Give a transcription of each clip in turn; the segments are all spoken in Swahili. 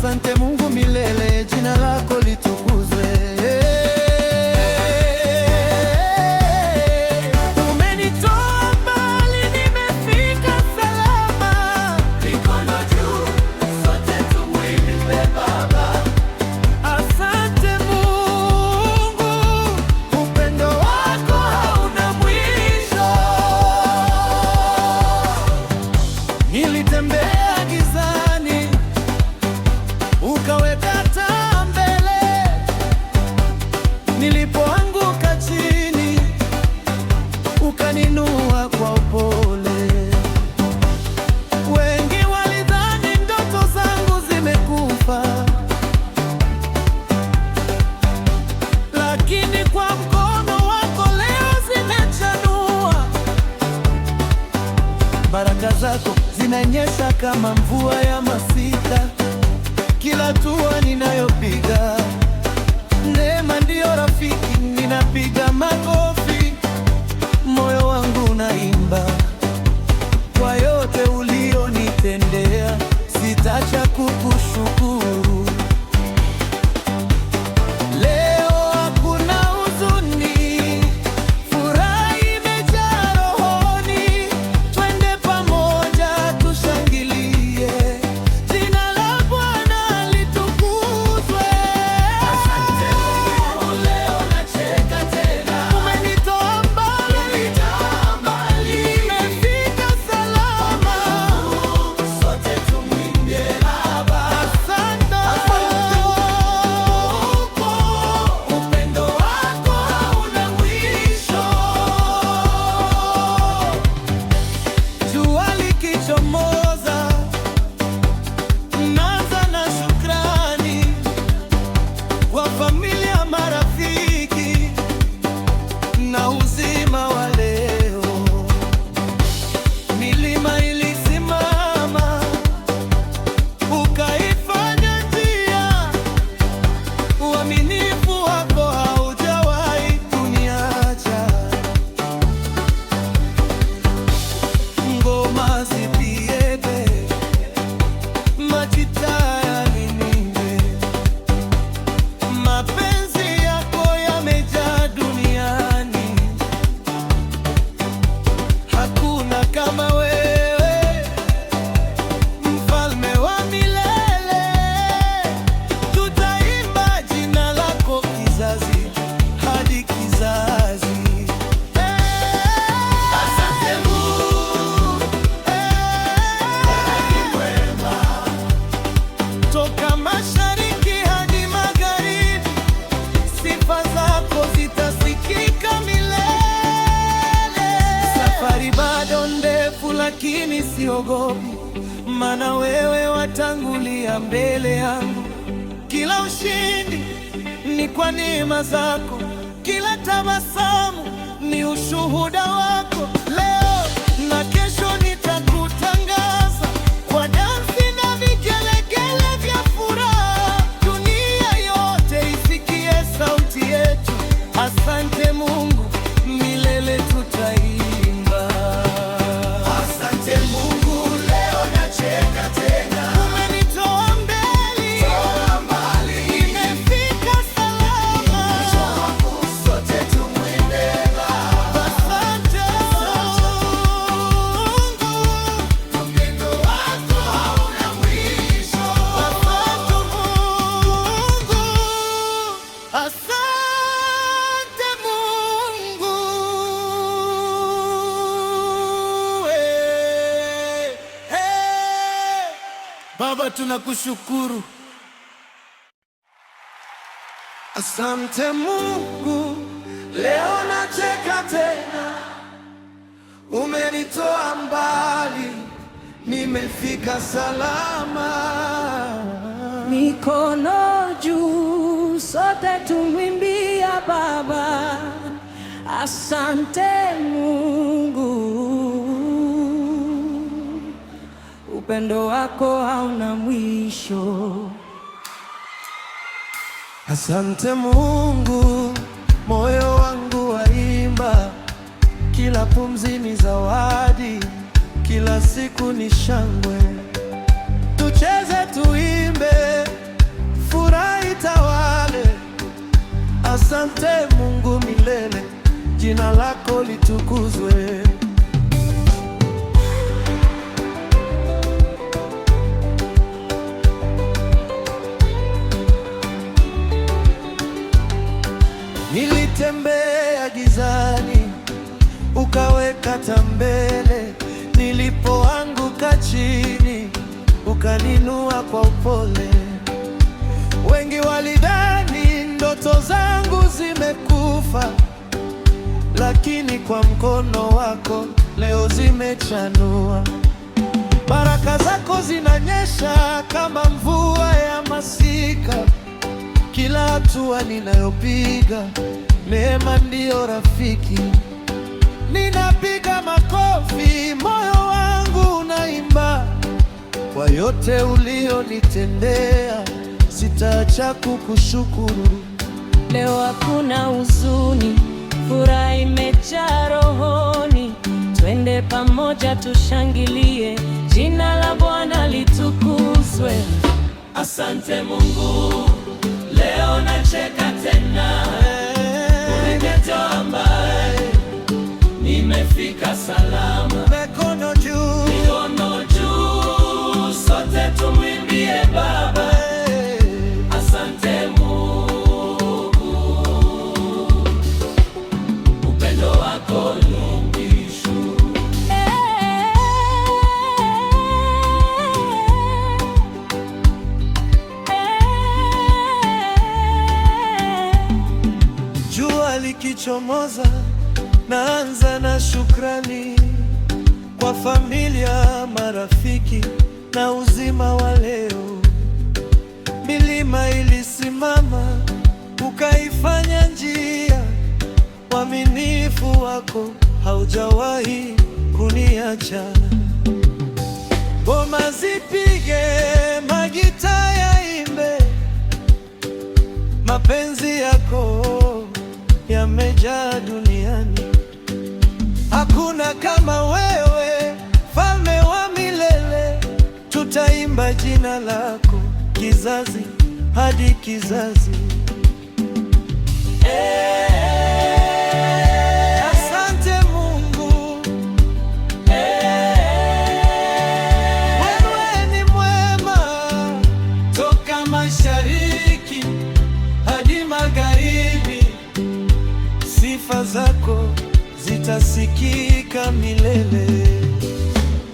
Asante Mungu milele, jina lako litukuzwe. Umenitoa mbali, nimefika salama. Mikono juu, sote tumwimbie Baba. Asante Mungu, upendo wako hauna mwisho. Nilitembea gizani, ukaweka taa mbele. Nilipoanguka chini, ukaninua kwa upole. Wengi walidhani ndoto zangu zimekufa, lakini kwa mkono wako leo zimechanua. Baraka zako zinanyesha kama mvua ya masika kila hatua ninayopiga. Neema ndiyo rafiki, ninapiga makofi, moyo wangu unaimba. Kwa yote ulionitendea, sitaacha kukushukuru. Leo hakuna huzuni, furaha imejaa rohoni. Twende pamoja tushangilie, jina la Bwana litukuzwe. Asante Mungu, leo nacheka tena. Umenitoa mbali, nimefika salama. Sote tumwimbie Baba. Asante Mungu, upendo wako hauna mwisho. Jua likichomoza, naanza na shukrani kwa familia, marafiki na uzima wa leo. Milima ilisimama, ukaifanya njia. Uaminifu wako haujawahi kuniacha. Ngoma zipiebe, majita yaninime. Mapenzi yako yamejaa duniani. Hakuna kama wewe, mfalme wa milele. Tutaimba jina lako kizazi hadi kizazi. Asante Mungu, ni mwema. Toka mashariki hadi magharibi, sifa zako zitasikika milele. Safari bado ndefu, lakini siogopi, maana wewe watangulia mbele yangu. Kila ushindi ni kwa neema zako, kila tabasamu ni ushuhuda wako. Leo na kesho nitakutangaza kwa dansi na vigelegele vya furaha. Dunia yote isikie sauti yetu. Asante Mungu, milele tutaimba. Asante Mungu, leo nacheka tena. Umenitoa mbali, nimefika salama. Sote tumwimbie Baba. Asante Mungu, upendo wako hauna mwisho. Asante Mungu, asante Mungu. Baba, tunakushukuru. Asante Mungu, leo nacheka tena. Umenitoa mbali, nimefika salama. Mikono juu, sote tumwimbia Baba. Asante Mungu, upendo wako hauna mwisho. Asante Mungu, moyo wangu waimba. Kila pumzi ni zawadi, kila siku ni shangwe. Tucheze tuimbe, Asante Mungu milele, jina lako litukuzwe. Nilitembea gizani, ukaweka taa mbele. Nilipoanguka chini, ukaninua kwa upole. Wengi walidhani ndoto zangu zimekufa, lakini kwa mkono wako leo zimechanua. Baraka zako zinanyesha kama mvua ya masika. Kila hatua ninayopiga, neema ndiyo rafiki. Ninapiga makofi, moyo wangu unaimba. Kwa yote ulionitendea, sitaacha kukushukuru. Leo hakuna huzuni, furaha imejaa rohoni. Twende pamoja tushangilie, jina la Bwana litukuzwe. Asante Mungu, leo nacheka tena. Ulinitoa mbali, nimefika salama. Mikono juu, mikono juu, sote tumwimbie Baba. Asante Mungu, upendo wako ni mwisho. Jua likichomoza, naanza na shukrani kwa familia, marafiki na uzima wa leo. Milima ilisimama, ukaifanya njia. Uaminifu wako haujawahi kuniacha. Ngoma zipige, magita yaimbe, mapenzi yako yamejaa duniani. Hakuna kama wewe, Mfalme wa milele. Tutaimba jina lako kizazi hadi kizazi. Asante Mungu, wewe ni mwema. Toka mashariki hadi magharibi, sifa zako zitasikika milele.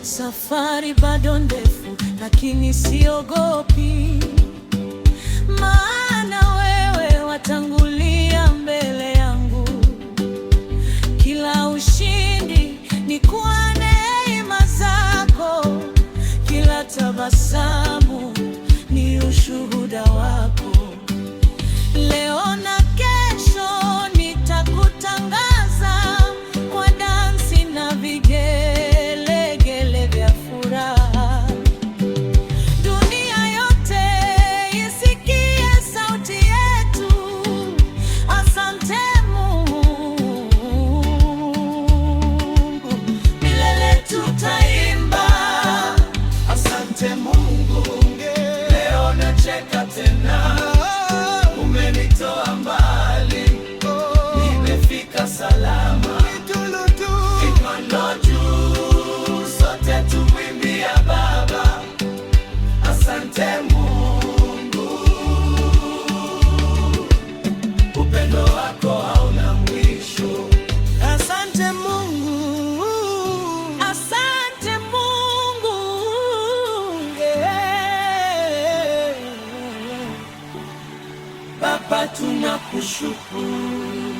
Safari bado ndefu, lakini siogopi, maana wewe watangulia mbele yangu. Kila ushindi ni kwa neema zako, kila tabasamu ni ushuhuda wako. Leo na kesho nitakutangaza kwa dansi na vigelegele vya furaha. Dunia yote isikie sauti yetu. Asante Mungu, milele tutaimba. Asante Mungu, Leo nacheka tena. Umenitoa mbali, nimefika salama. Mikono juu, sote tumwimbie Baba. Asante Mungu, upendo wako hauna mwisho. asante Mungu, Asante Mungu, Baba tunakushukuru.